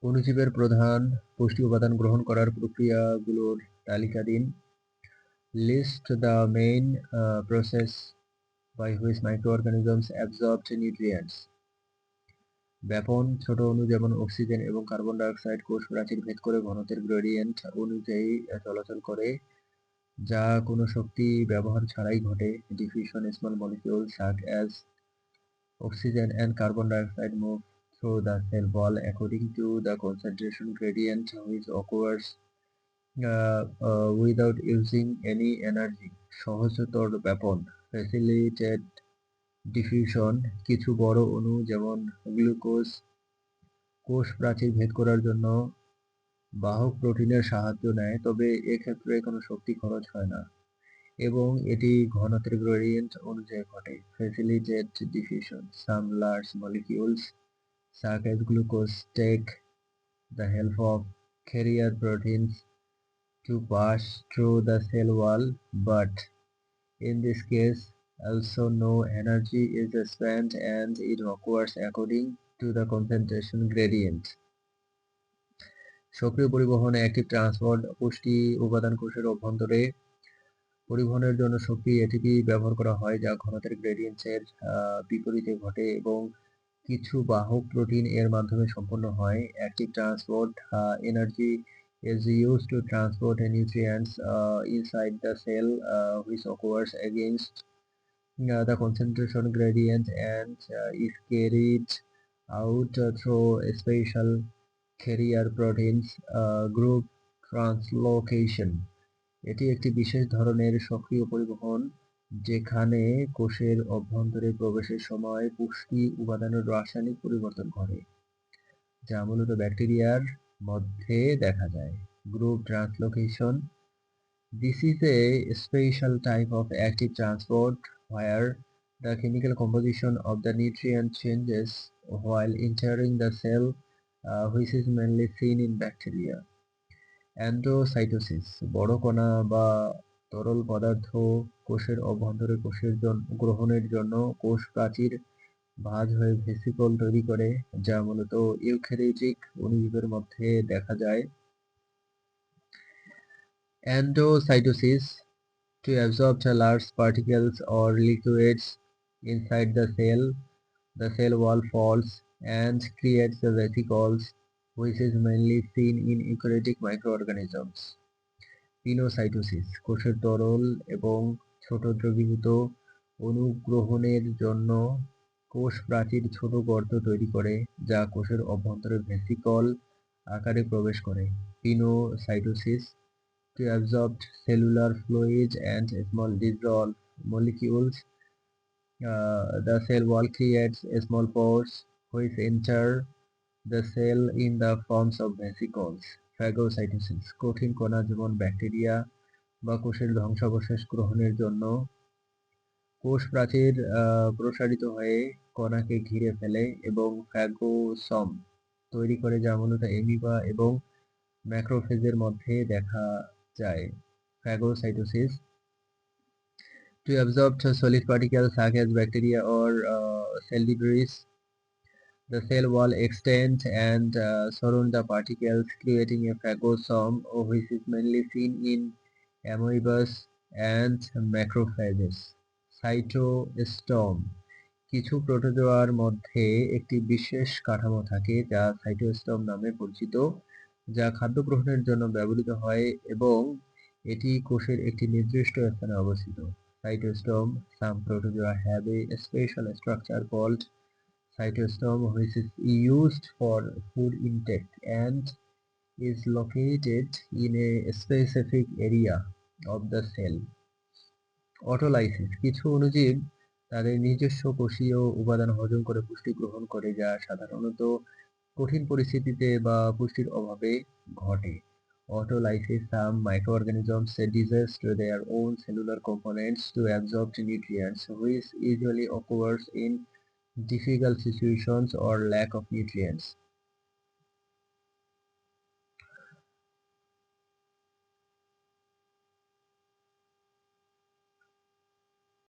অণুজীবের প্রধান পুষ্টি উপাদান গ্রহণ করার প্রক্রিয়াগুলোর তালিকা দিন। List the main process by which microorganisms absorb nutrients. ব্যাপন ছোট অণু যেমন অক্সিজেন এবং কার্বন ডাই অক্সাইড কোষ প্রাচীর ভেদ করে ঘনত্বের গ্রেডিয়েন্ট অনুযায়ী চলাচল করে, যা কোনো শক্তি ব্যবহার ছাড়াই ঘটে। Diffusion small molecules such as oxygen and carbon dioxide move through the cell wall according to the concentration gradient which occurs without using any energy. সহজতর ব্যাপন facilitate ডিফিউশন কিছু বড় অণু যেমন গ্লুকোজ কোষ প্রাচীর ভেদ করার জন্য বাহক প্রোটিনের সাহায্য নেয়, তবে এক্ষেত্রে কোনো শক্তি খরচ হয় না এবং এটি ঘনত্বের গ্রেডিয়েন্ট অনুযায়ী ঘটে। Facilitate diffusion some large molecules such as glucose take the help of carrier proteins to pass through the cell wall, but in this case also no energy is spent and it occurs according to the concentration gradient. সক্রিয় পরিবহন active transport পুষ্টি উপাদান কোষের অভ্যন্তরে পরিবহনের জন্য শক্তি ATP ব্যবহার করা হয়, যা ঘনত্বের গ্রেডিয়েন্টের বিপরীতে ঘটে এবং কিছু বাহক প্রোটিন এর মাধ্যমে সম্পন্ন হয়। Active transport energy is used to transport nutrients inside the cell, which occurs against the concentration gradient and is carried out through special carrier proteins group translocation. এটি একটি বিশেষ ধরনের সক্রিয় পরিবহন যেখানে কোষের অভ্যন্তরে প্রবেশের সময় পুষ্টি উপাদানের রাসায়নিক পরিবর্তন ঘটে, যা মূলত ব্যাকটেরিয়ার মধ্যে দেখা যায়। Group translocation This is a special type of active transport where the chemical composition of the nutrient changes while entering the cell, which is mainly seen in bacteria. Endocytosis বড় কণা বা তরল পদার্থ কোষের অভ্যন্তরে কোষের গ্রহণের জন্য কোষ প্রাচীর ভাঁজ হয়ে ভেসিকল তৈরি করে, যা মূলত ইউক্যারিওটিক অণুজীবের মধ্যে দেখা যায়। Endocytosis to absorb the large particles or liquids inside the cell wall falls and creates the vesicles, which is mainly seen in eukaryotic microorganisms. Pinocytosis কোষের তরল এবং ছোট দ্রবীভূত অণু গ্রহণের জন্য কোষ প্রাচীর ছোট গর্ত তৈরি করে, যা কোষের অভ্যন্তরে ভেসিকল আকারে প্রবেশ করে। Pinocytosis to absorb cellular fluids and small dissolved molecules. The cell wall creates small pores which enter the cell in the forms of vesicles. Phagocytosis কঠিন কণা যেমন ব্যাকটেরিয়া বা কোষের ধ্বংসাবশেষ গ্রহণের জন্য কোষ প্রাচীর প্রসারিত হয়ে কণাকে ঘিরে ফেলে এবং ফ্যাগোসম তৈরি করে, যা মূলত অ্যামিবা এবং ম্যাক্রোফেজের মধ্যে দেখা যায়। Phagocytosis to absorb solid particles such as bacteria or cell debris. The cell wall extends and surround the particles, creating a phagosome, which is mainly seen in amoebas and macrophages. Cytostom কিছু প্রোটোজোয়ার মধ্যে একটি বিশেষ কাঠামো থাকে যা সাইটোস্টম নামে পরিচিত, যা খাদ্য গ্রহণের জন্য ব্যবহৃত হয় এবং এটি কোষের একটি নির্দিষ্ট স্থানে অবস্থিত। Cytostom Some protozoa have a special structure called cytostom, which is used for food intake and is located in a specific area of the cell. Autolysis কিছু অণুজীব তাদের নিজস্ব কোষীয় উপাদান হজম করে পুষ্টি গ্রহণ করে, যা সাধারণত কঠিন পরিস্থিতিতে বা পুষ্টির অভাবে ঘটে। Autolysis Some microorganisms digest their own cellular components to absorb nutrients, which usually occurs in difficult situations or lack of nutrients.